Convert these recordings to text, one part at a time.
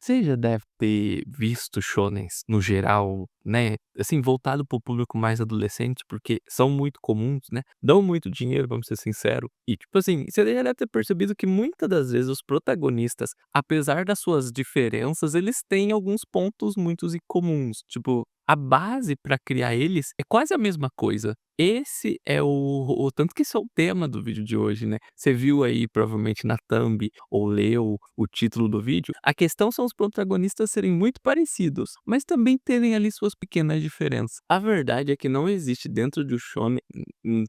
Você já deve ter visto shonens no geral, né, assim, voltado para o público mais adolescente, porque são muito comuns, né, dão muito dinheiro, vamos ser sincero. E, tipo assim, você já deve ter percebido que muitas das vezes os protagonistas, apesar das suas diferenças, eles têm alguns pontos muito incomuns. Tipo, a base pra criar eles é quase a mesma coisa. Esse é o tanto que esse é o tema do vídeo de hoje, né. Você viu aí provavelmente na thumb ou leu o título do vídeo, a questão são os protagonistas serem muito parecidos, mas também terem ali suas pequenas diferenças. A verdade é que não existe dentro do shonen,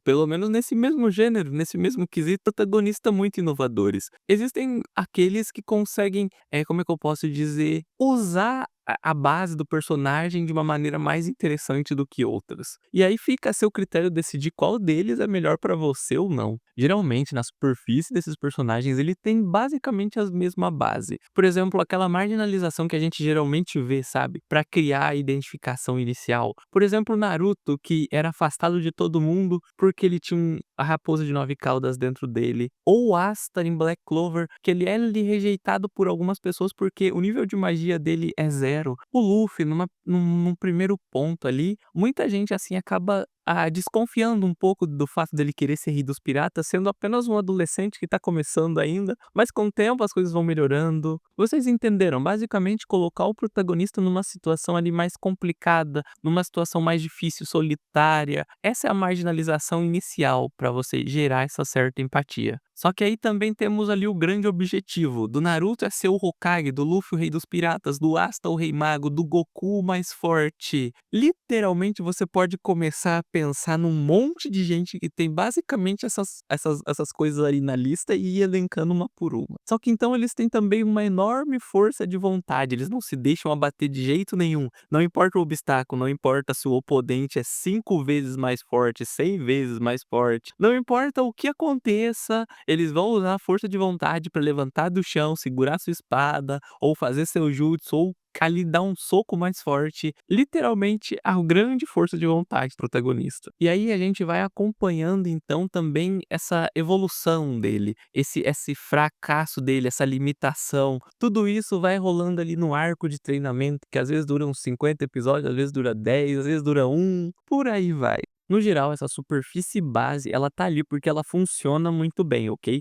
pelo menos nesse mesmo gênero, nesse mesmo quesito, protagonistas muito inovadores. Existem aqueles que conseguem, como é que eu posso dizer, usar a base do personagem de uma maneira mais interessante do que outras. E aí fica a seu critério decidir qual deles é melhor pra você ou não. Geralmente, na superfície desses personagens, ele tem basicamente as mesma base. Por exemplo, aquela marginalização que a gente geralmente vê, sabe? Pra criar a identificação inicial. Por exemplo, o Naruto, que era afastado de todo mundo porque ele tinha a raposa de 9 caudas dentro dele. Ou o Asta em Black Clover, que ele é ali rejeitado por algumas pessoas porque o nível de magia dele é zero. O Luffy, num primeiro ponto ali, muita gente assim acaba desconfiando um pouco do fato dele querer ser rei dos piratas, sendo apenas um adolescente que tá começando ainda, mas com o tempo as coisas vão melhorando. Vocês entenderam? Basicamente colocar o protagonista numa situação ali mais complicada, numa situação mais difícil, solitária. Essa é a marginalização inicial pra você gerar essa certa empatia. Só que aí também temos ali o grande objetivo, do Naruto é ser o Hokage, do Luffy o rei dos piratas, do Asta o rei mago, do Goku o mais forte. Literalmente você pode começar a pensar num monte de gente que tem basicamente essas coisas ali na lista e ir elencando uma por uma. Só que então eles têm também uma enorme força de vontade, eles não se deixam abater de jeito nenhum. Não importa o obstáculo, não importa se o oponente é 5 vezes mais forte, 100 vezes mais forte, não importa o que aconteça, eles vão usar a força de vontade pra levantar do chão, segurar sua espada, ou fazer seu jutsu, ou ali dar um soco mais forte. Literalmente, a grande força de vontade do protagonista. E aí a gente vai acompanhando então também essa evolução dele, esse fracasso dele, essa limitação. Tudo isso vai rolando ali no arco de treinamento, que às vezes dura uns 50 episódios, às vezes dura 10, às vezes dura um, por aí vai. No geral, essa superfície base, ela tá ali porque ela funciona muito bem, ok?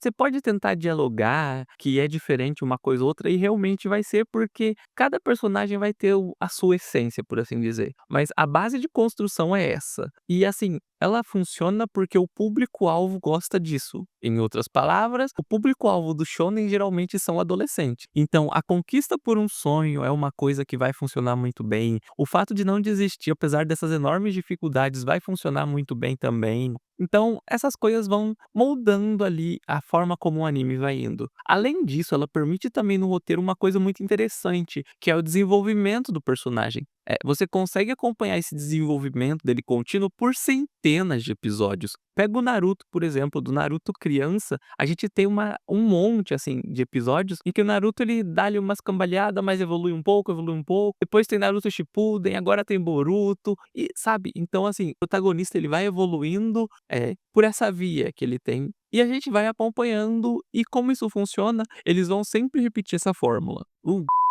Você pode tentar dialogar, que é diferente uma coisa ou outra, e realmente vai ser porque cada personagem vai ter a sua essência, por assim dizer. Mas a base de construção é essa. E assim, ela funciona porque o público-alvo gosta disso. Em outras palavras, o público-alvo do shonen geralmente são adolescentes. Então, a conquista por um sonho é uma coisa que vai funcionar muito bem. O fato de não desistir, apesar dessas enormes dificuldades, vai funcionar muito bem também. Então, essas coisas vão moldando ali a forma como o anime vai indo. Além disso, ela permite também no roteiro uma coisa muito interessante, que é o desenvolvimento do personagem. Você consegue acompanhar esse desenvolvimento dele contínuo por centenas de episódios. Pega o Naruto, por exemplo, do Naruto criança, a gente tem um monte, assim, de episódios em que o Naruto ele dá ali umas cambalhadas, mas evolui um pouco. Depois tem Naruto Shippuden, agora tem Boruto, e sabe? Então, assim, o protagonista ele vai evoluindo por essa via que ele tem. E a gente vai acompanhando, e como isso funciona, eles vão sempre repetir essa fórmula.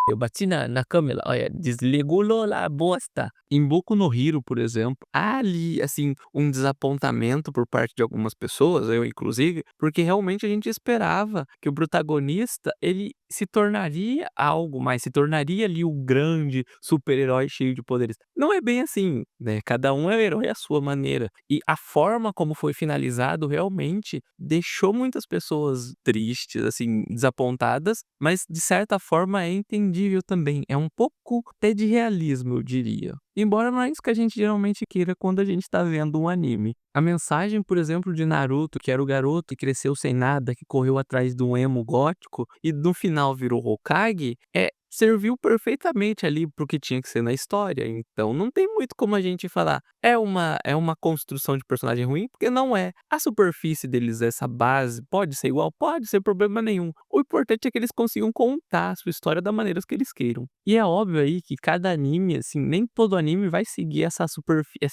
Eu bati na câmera, olha, desligou a bosta. Em Boku no Hero, por exemplo, há ali, assim, um desapontamento por parte de algumas pessoas, eu inclusive, porque realmente a gente esperava que o protagonista, ele se tornaria algo mais, se tornaria ali o grande super-herói cheio de poderes. Não é bem assim, né, cada um é herói à sua maneira. E a forma como foi finalizado realmente deixou muitas pessoas tristes, assim, desapontadas, mas de certa forma é entendível também. É um pouco até de realismo, eu diria. Embora não é isso que a gente geralmente queira quando a gente tá vendo um anime. A mensagem, por exemplo, de Naruto, que era o garoto que cresceu sem nada, que correu atrás de um emo gótico e no final virou Hokage, serviu perfeitamente ali para o que tinha que ser na história. Então não tem muito como a gente falar, é uma construção de personagem ruim, porque não é. A superfície deles, essa base, pode ser igual? Pode, sem problema nenhum. O importante é que eles consigam contar a sua história da maneira que eles queiram. E é óbvio aí que cada anime, assim, nem todo anime vai seguir essa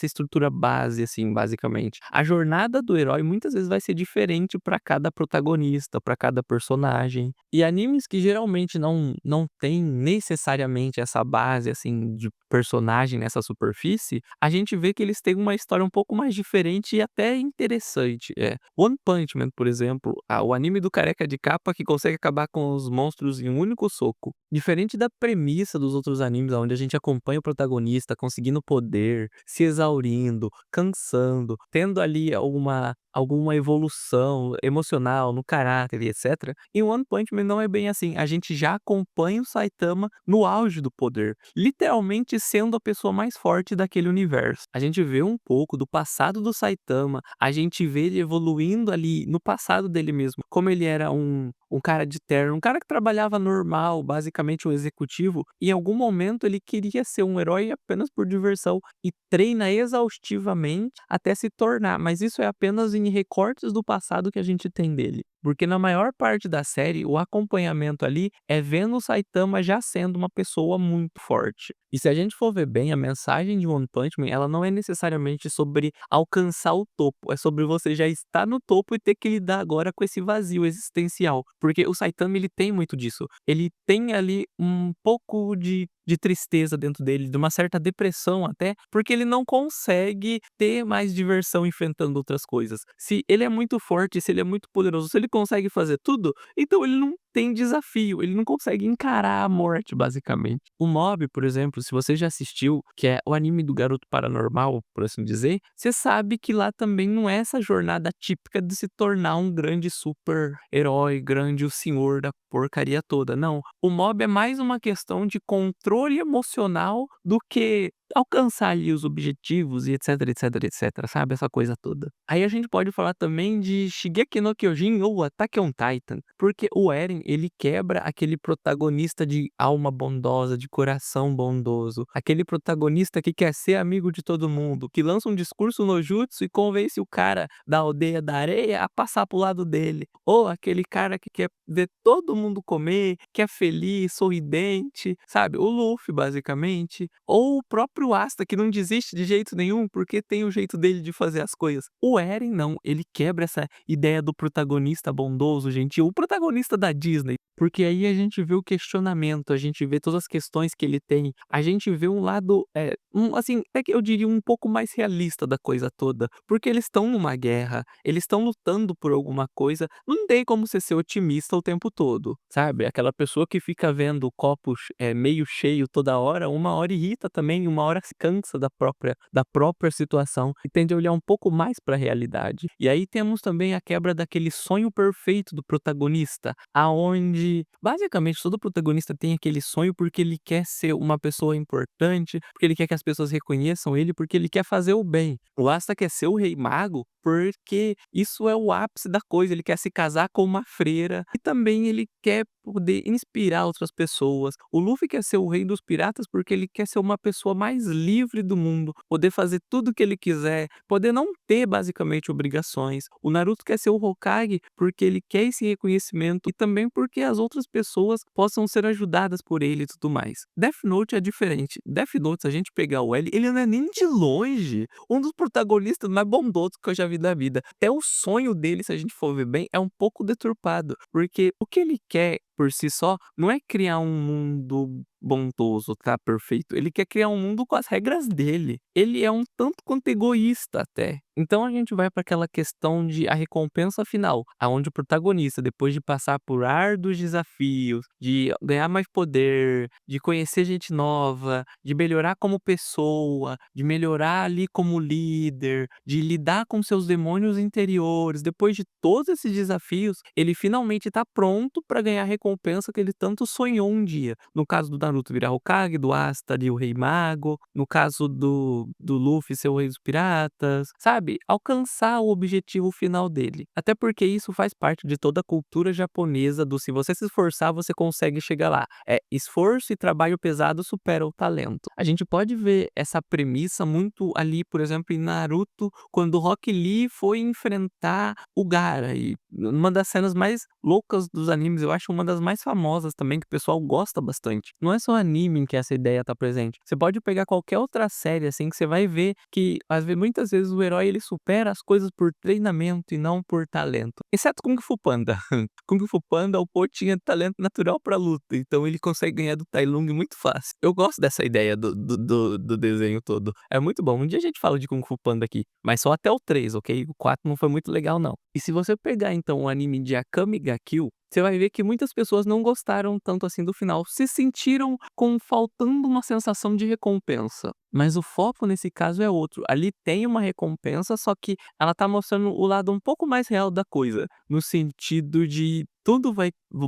estrutura base, assim, basicamente. A jornada do herói muitas vezes vai ser diferente para cada protagonista, para cada personagem. E animes que geralmente não tem necessariamente essa base, assim, de personagem nessa superfície, a gente vê que eles têm uma história um pouco mais diferente e até interessante. One Punch Man, por exemplo, o anime do careca de capa que consegue acabar com os monstros em um único soco. Diferente da premissa dos outros animes, onde a gente acompanha o protagonista conseguindo poder, se exaurindo, cansando, tendo ali alguma evolução emocional no caráter e etcétera, em One Punch Man não é bem assim, a gente já acompanha o Saitama no auge do poder, literalmente sendo a pessoa mais forte daquele universo. A gente vê um pouco do passado do Saitama, a gente vê ele evoluindo ali no passado dele mesmo, como ele era um cara de terno, um cara que trabalhava normal, basicamente um executivo, e em algum momento ele queria ser um herói apenas por diversão e treina exaustivamente até se tornar, mas isso é apenas em recortes do passado que a gente tem dele. Porque na maior parte da série, o acompanhamento ali é vendo o Saitama já sendo uma pessoa muito forte. E se a gente for ver bem, a mensagem de One Punch Man, ela não é necessariamente sobre alcançar o topo, é sobre você já estar no topo e ter que lidar agora com esse vazio existencial. Porque o Saitama, ele tem muito disso. Ele tem ali um pouco de tristeza dentro dele, de uma certa depressão até, porque ele não consegue ter mais diversão enfrentando outras coisas. Se ele é muito forte, se ele é muito poderoso, se ele consegue fazer tudo, então ele não tem desafio, ele não consegue encarar a morte, basicamente. O Mob, por exemplo, se você já assistiu, que é o anime do garoto paranormal, por assim dizer, você sabe que lá também não é essa jornada típica de se tornar um grande super-herói, grande o senhor da porcaria toda, não. O Mob é mais uma questão de controle emocional do que alcançar ali os objetivos e etc, etc, etc, sabe, essa coisa toda. Aí a gente pode falar também de Shingeki no Kyojin ou Attack on Titan, porque o Eren, ele quebra aquele protagonista de alma bondosa, de coração bondoso, aquele protagonista que quer ser amigo de todo mundo, que lança um discurso no jutsu e convence o cara da aldeia da areia a passar pro lado dele, ou aquele cara que quer ver todo mundo comer, que é feliz, sorridente, sabe, o Luffy basicamente, ou o próprio Asta que não desiste de jeito nenhum, porque tem o jeito dele de fazer as coisas. O Eren não, ele quebra essa ideia do protagonista bondoso, gentil, o protagonista da Disney, porque aí a gente vê o questionamento, a gente vê todas as questões que ele tem, a gente vê um lado, assim, até que eu diria um pouco mais realista da coisa toda, porque eles estão numa guerra, eles estão lutando por alguma coisa, não tem como você ser otimista o tempo todo, sabe? Aquela pessoa que fica vendo o copo meio cheio toda hora, uma hora irrita também, uma hora se cansa da própria situação e tende a olhar um pouco mais para a realidade. E aí temos também a quebra daquele sonho perfeito do protagonista, aonde basicamente todo protagonista tem aquele sonho porque ele quer ser uma pessoa importante, porque ele quer que as pessoas reconheçam ele, porque ele quer fazer o bem. O Asta quer ser o rei mago porque isso é o ápice da coisa, ele quer se casar com uma freira e também ele quer poder inspirar outras pessoas. O Luffy quer ser o rei dos piratas porque ele quer ser uma pessoa mais livre do mundo, poder fazer tudo o que ele quiser, poder não ter basicamente obrigações. O Naruto quer ser o Hokage porque ele quer esse reconhecimento e também porque as outras pessoas possam ser ajudadas por ele e tudo mais. Death Note é diferente. Death Note, se a gente pegar o L, ele não é nem de longe um dos protagonistas mais bondosos que eu já vi da vida. Até o sonho dele, se a gente for ver bem, é um pouco deturpado, porque o que ele quer por si só não é criar um mundo bondoso, tá, perfeito. Ele quer criar um mundo com as regras dele. Ele é um tanto quanto egoísta até. Então a gente vai para aquela questão de a recompensa final, aonde o protagonista, depois de passar por árduos desafios, de ganhar mais poder, de conhecer gente nova, de melhorar como pessoa, de melhorar ali como líder, de lidar com seus demônios interiores, depois de todos esses desafios, ele finalmente está pronto para ganhar a recompensa que ele tanto sonhou um dia. No caso do Naruto virar Hokage, do Asta ali o Rei Mago, no caso do Luffy ser o Rei dos Piratas, sabe? Alcançar o objetivo final dele. Até porque isso faz parte de toda a cultura japonesa do se você se esforçar, você consegue chegar lá. É esforço e trabalho pesado supera o talento. A gente pode ver essa premissa muito ali, por exemplo, em Naruto, quando o Rock Lee foi enfrentar o Gaara e uma das cenas mais loucas dos animes, eu acho uma das das mais famosas também que o pessoal gosta bastante. Não é só anime em que essa ideia tá presente. Você pode pegar qualquer outra série, assim, que você vai ver que muitas vezes o herói ele supera as coisas por treinamento e não por talento. Exceto Kung Fu Panda. Kung Fu Panda, o Po tinha talento natural pra luta, então ele consegue ganhar do Tai Lung muito fácil. Eu gosto dessa ideia do desenho todo. É muito bom. Um dia a gente fala de Kung Fu Panda aqui, mas só até o 3, ok? O 4 não foi muito legal não. E se você pegar então o anime de Akame ga Kill, você vai ver que muitas pessoas não gostaram tanto assim do final, se sentiram com faltando uma sensação de recompensa. Mas o foco nesse caso é outro. Ali tem uma recompensa, só que ela tá mostrando o lado um pouco mais real da coisa, no sentido de tudo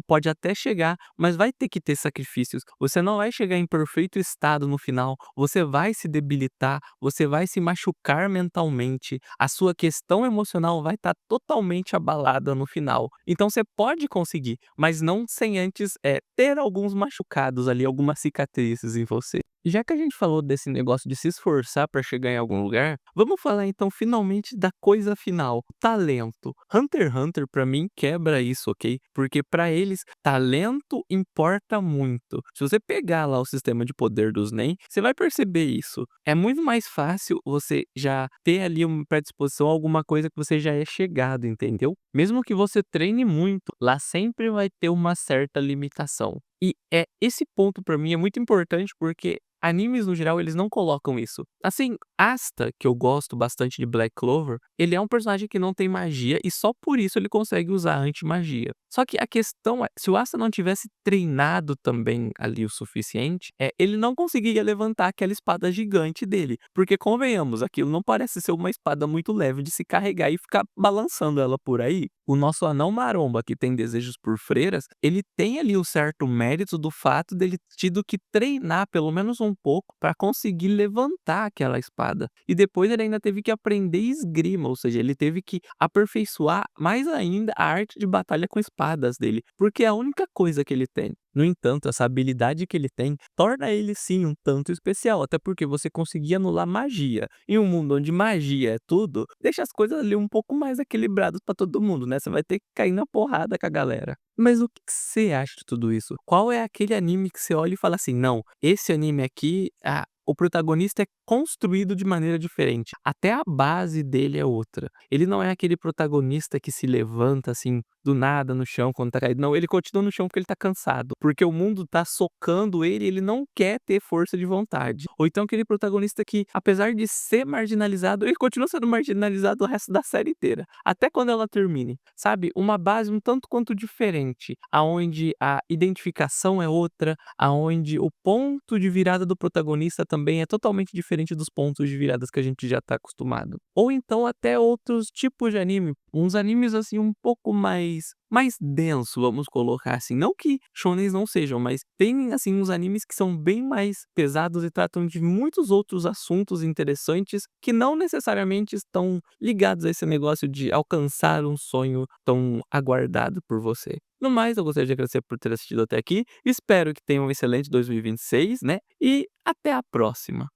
pode até chegar, mas vai ter que ter sacrifícios. Você não vai chegar em perfeito estado no final, você vai se debilitar, você vai se machucar mentalmente, a sua questão emocional vai estar totalmente abalada no final. Então você pode conseguir, mas não sem antes, ter alguns machucados ali, algumas cicatrizes em você. Já que a gente falou desse negócio de se esforçar para chegar em algum lugar, vamos falar então finalmente da coisa final, o talento. Hunter x Hunter pra mim quebra isso, ok? Porque pra eles talento importa muito. Se você pegar lá o sistema de poder dos Nen, você vai perceber isso. É muito mais fácil você já ter ali uma predisposição a alguma coisa que você já é chegado, entendeu? Mesmo que você treine muito, lá sempre vai ter uma certa limitação. E esse ponto pra mim é muito importante porque animes no geral eles não colocam isso. Assim, Asta, que eu gosto bastante de Black Clover, ele é um personagem que não tem magia e só por isso ele consegue usar anti-magia. Só que a questão é, se o Asta não tivesse treinado também ali o suficiente, ele não conseguiria levantar aquela espada gigante dele. Porque convenhamos, aquilo não parece ser uma espada muito leve de se carregar e ficar balançando ela por aí. O nosso anão maromba, que tem desejos por freiras, ele tem ali o certo mérito do fato dele tido que treinar pelo menos um pouco para conseguir levantar aquela espada. E depois ele ainda teve que aprender esgrima, ou seja, ele teve que aperfeiçoar mais ainda a arte de batalha com espadas dele, porque é a única coisa que ele tem. No entanto, essa habilidade que ele tem torna ele sim um tanto especial, até porque você conseguir anular magia. Em um mundo onde magia é tudo, deixa as coisas ali um pouco mais equilibradas pra todo mundo, né? Você vai ter que cair na porrada com a galera. Mas o que que você acha de tudo isso? Qual é aquele anime que você olha e fala assim: "Não, esse anime aqui, o protagonista é construído de maneira diferente, até a base dele é outra. Ele não é aquele protagonista que se levanta, assim, do nada no chão quando tá caído, não, ele continua no chão porque ele tá cansado, porque o mundo tá socando ele e ele não quer ter força de vontade. Ou então aquele protagonista que, apesar de ser marginalizado, ele continua sendo marginalizado o resto da série inteira, até quando ela termine, sabe? Uma base um tanto quanto diferente, aonde a identificação é outra, aonde o ponto de virada do protagonista também é totalmente diferente dos pontos de viradas que a gente já tá acostumado. Ou então até outros tipos de anime, uns animes assim um pouco mais denso, vamos colocar assim, não que shonens não sejam, mas tem assim uns animes que são bem mais pesados e tratam de muitos outros assuntos interessantes que não necessariamente estão ligados a esse negócio de alcançar um sonho tão aguardado por você. No mais, eu gostaria de agradecer por ter assistido até aqui. Espero que tenha um excelente 2026, né? E até a próxima.